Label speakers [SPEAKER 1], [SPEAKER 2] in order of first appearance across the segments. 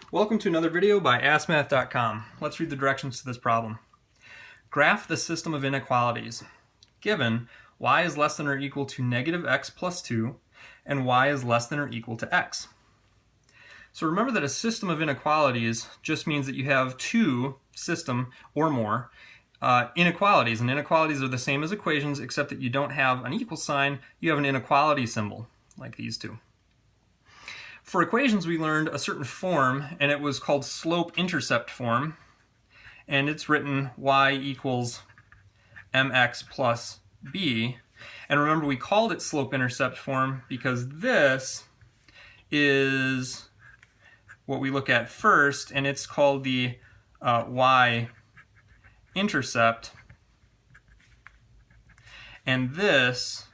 [SPEAKER 1] Welcome to another video by AskMath.com. Let's read the directions to this problem. Graph the system of inequalities. Given y is less than or equal to negative x plus 2 and y is less than or equal to x. So remember that a system of inequalities just means that you have two system or more inequalities, and inequalities are the same as equations except that you don't have an equal sign, you have an inequality symbol like these two. For equations, we learned a certain form, and it was called Slope-Intercept Form, and it's written y equals mx plus b. And remember, we called it Slope-Intercept Form because this is what we look at first, and it's called the Y-Intercept. And this,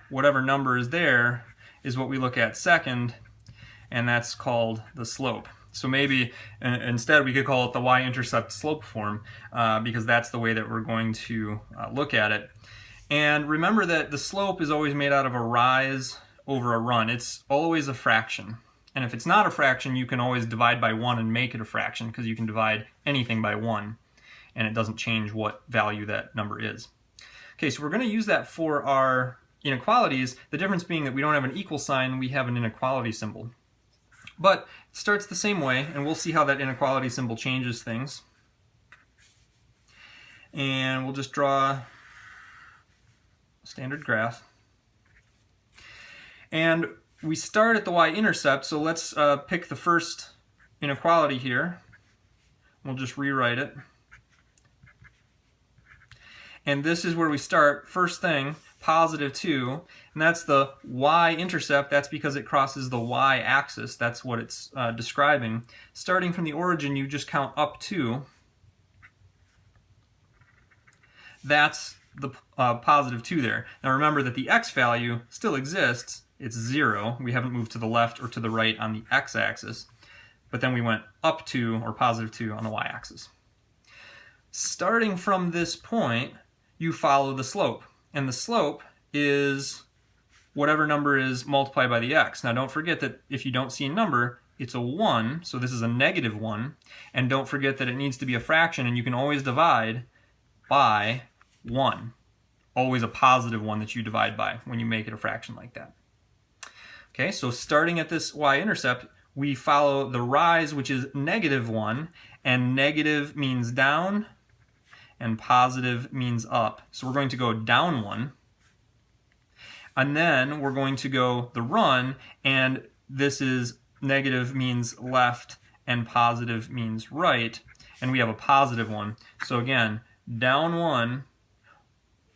[SPEAKER 1] whatever number is there, is what we look at second, and that's called the slope. So maybe instead we could call it the Y-intercept slope form because that's the way that we're going to look at it. And remember that the slope is always made out of a rise over a run. It's always a fraction. And if it's not a fraction, you can always divide by 1 and make it a fraction because you can divide anything by 1 and it doesn't change what value that number is. Okay, so we're going to use that for our inequalities, the difference being that we don't have an equal sign, we have an inequality symbol. But it starts the same way, and we'll see how that inequality symbol changes things. And we'll just draw a standard graph. And we start at the y-intercept, so let's pick the first inequality here. We'll just rewrite it. And this is where we start. First thing, positive 2, and that's the y-intercept. That's because it crosses the y-axis. That's what it's describing. Starting from the origin, you just count up 2. That's the positive 2 there. Now remember that the x value still exists. It's 0. We haven't moved to the left or to the right on the x-axis. But then we went up 2, or positive 2, on the y-axis. Starting from this point, you follow the slope. And the slope is whatever number is multiplied by the x. Now don't forget that if you don't see a number, it's a 1, so this is a negative 1. And don't forget that it needs to be a fraction, and you can always divide by 1. Always a positive 1 that you divide by when you make it a fraction like that. Okay, so starting at this y-intercept, we follow the rise, which is negative 1, and negative means down, and positive means up. So we're going to go down 1. And then we're going to go the run, and this is negative means left, and positive means right. And we have a positive 1. So again, down 1,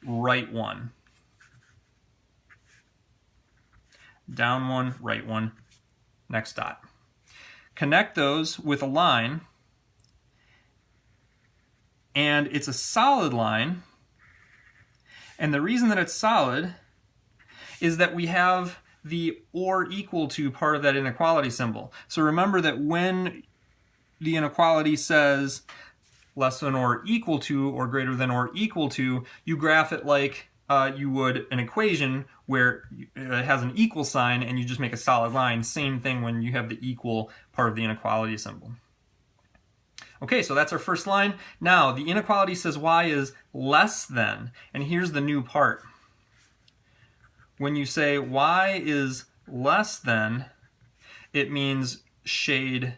[SPEAKER 1] right 1. Down 1, right 1, next dot. Connect those with a line. And it's a solid line, and the reason that it's solid is that we have the or equal to part of that inequality symbol. So remember that when the inequality says less than or equal to or greater than or equal to, you graph it like you would an equation where it has an equal sign and you just make a solid line. Same thing when you have the equal part of the inequality symbol. Okay, so that's our first line. Now, the inequality says y is less than, and here's the new part. When you say y is less than, it means shade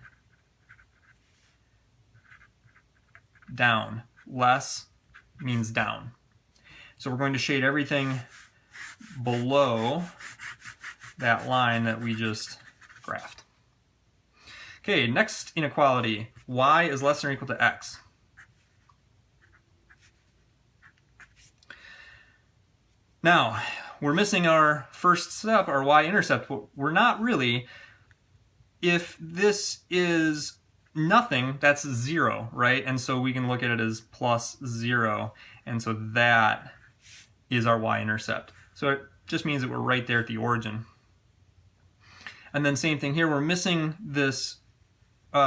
[SPEAKER 1] down. Less means down. So we're going to shade everything below that line that we just graphed. Okay, next inequality, y is less than or equal to x. Now, we're missing our first step, our y-intercept. We're not really. If this is nothing, that's 0, right? And so we can look at it as plus 0. And so that is our y-intercept. So it just means that we're right there at the origin. And then same thing here, we're missing this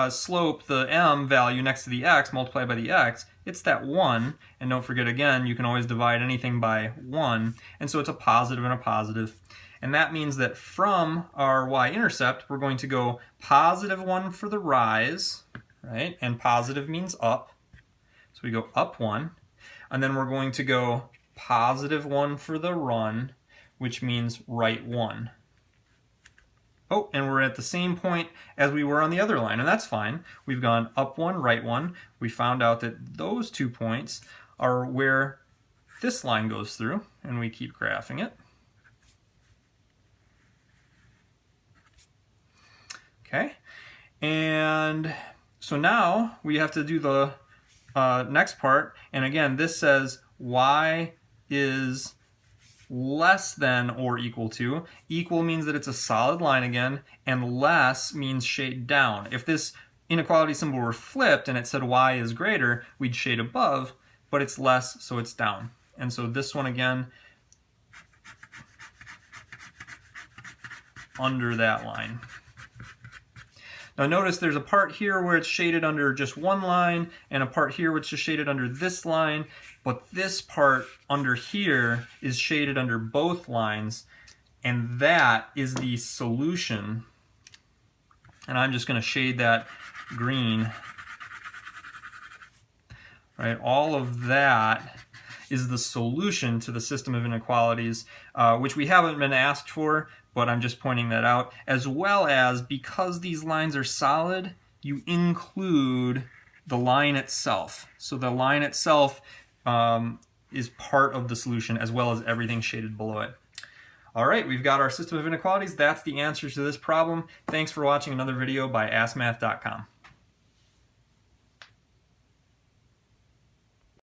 [SPEAKER 1] slope, the m value next to the x multiplied by the x. It's that 1, and don't forget again, you can always divide anything by 1, and so it's a positive and a positive. And that means that from our y-intercept, we're going to go +1 for the rise, right? And positive means up. So we go up 1. And then we're going to go +1 for the run, which means right 1. Oh, and we're at the same point as we were on the other line, and that's fine. We've gone up 1, right 1. We found out that those 2 points are where this line goes through, and we keep graphing it. Okay, and so now we have to do the next part, and again, this says y is less than or equal to. Equal means that it's a solid line again, and less means shade down. If this inequality symbol were flipped and it said y is greater, we'd shade above, but it's less, so it's down. And so this one again, under that line. Now notice there's a part here where it's shaded under just one line, and a part here which is shaded under this line, but this part under here is shaded under both lines, and that is the solution. And I'm just going to shade that green. Right? All of that is the solution to the system of inequalities, which we haven't been asked for, but I'm just pointing that out, as well as because these lines are solid, you include the line itself. So the line itself is part of the solution, as well as everything shaded below it. All right, we've got our system of inequalities. That's the answer to this problem. Thanks for watching another video by AskMath.com.